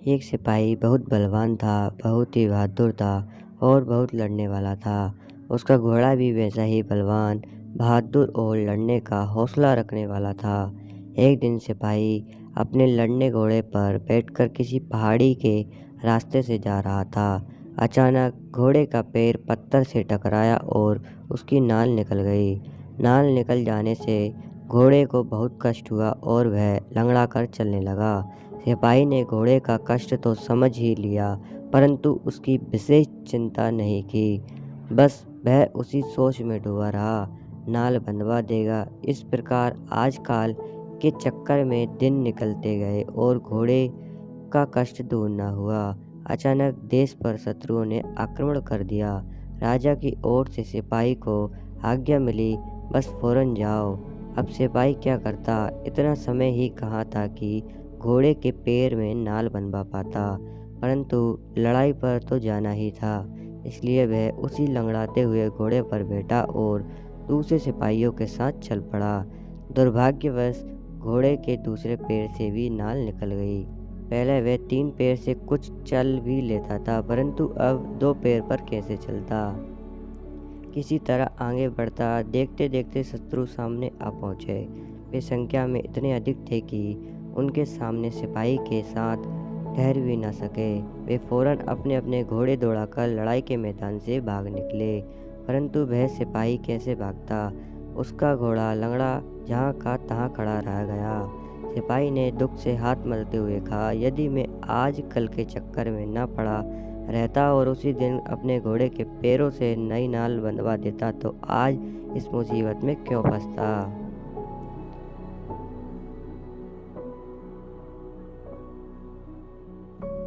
एक सिपाही बहुत बलवान था, बहुत ही बहादुर था और बहुत लड़ने वाला था। उसका घोड़ा भी वैसा ही बलवान, बहादुर और लड़ने का हौसला रखने वाला था। एक दिन सिपाही अपने लड़ने घोड़े पर बैठकर किसी पहाड़ी के रास्ते से जा रहा था। अचानक घोड़े का पैर पत्थर से टकराया और उसकी नाल निकल गई। नाल निकल जाने से घोड़े को बहुत कष्ट हुआ और वह लंगड़ा कर चलने लगा। सिपाही ने घोड़े का कष्ट तो समझ ही लिया, परंतु उसकी विशेष चिंता नहीं की। बस वह उसी सोच में डूबा रहा, नाल बंधवा देगा। इस प्रकार आजकल के चक्कर में दिन निकलते गए और घोड़े का कष्ट दूर न हुआ। अचानक देश पर शत्रुओं ने आक्रमण कर दिया। राजा की ओर से सिपाही को आज्ञा मिली, बस फौरन जाओ। अब सिपाही क्या करता, इतना समय ही कहाँ था कि घोड़े के पैर में नाल बंधवा पाता, परंतु लड़ाई पर तो जाना ही था। इसलिए वह उसी लंगड़ाते हुए घोड़े पर बैठा और दूसरे सिपाहियों के साथ चल पड़ा। दुर्भाग्यवश घोड़े के दूसरे पैर से भी नाल निकल गई। पहले वह 3 पैर से कुछ चल भी लेता था, परंतु अब 2 पैर पर कैसे चलता। किसी तरह आगे बढ़ता, देखते देखते शत्रु सामने आ पहुँचे। वे संख्या में इतने अधिक थे कि उनके सामने सिपाही के साथ ठहर भी न सके। वे फौरन अपने अपने घोड़े दौड़ाकर लड़ाई के मैदान से भाग निकले, परंतु वह सिपाही कैसे भागता। उसका घोड़ा लंगड़ा जहाँ का तहाँ खड़ा रह गया। सिपाही ने दुख से हाथ मलते हुए कहा, यदि मैं आज कल के चक्कर में न पड़ा रहता और उसी दिन अपने घोड़े के पैरों से नई नाल बंधवा देता तो आज इस मुसीबत में क्यों फंसता।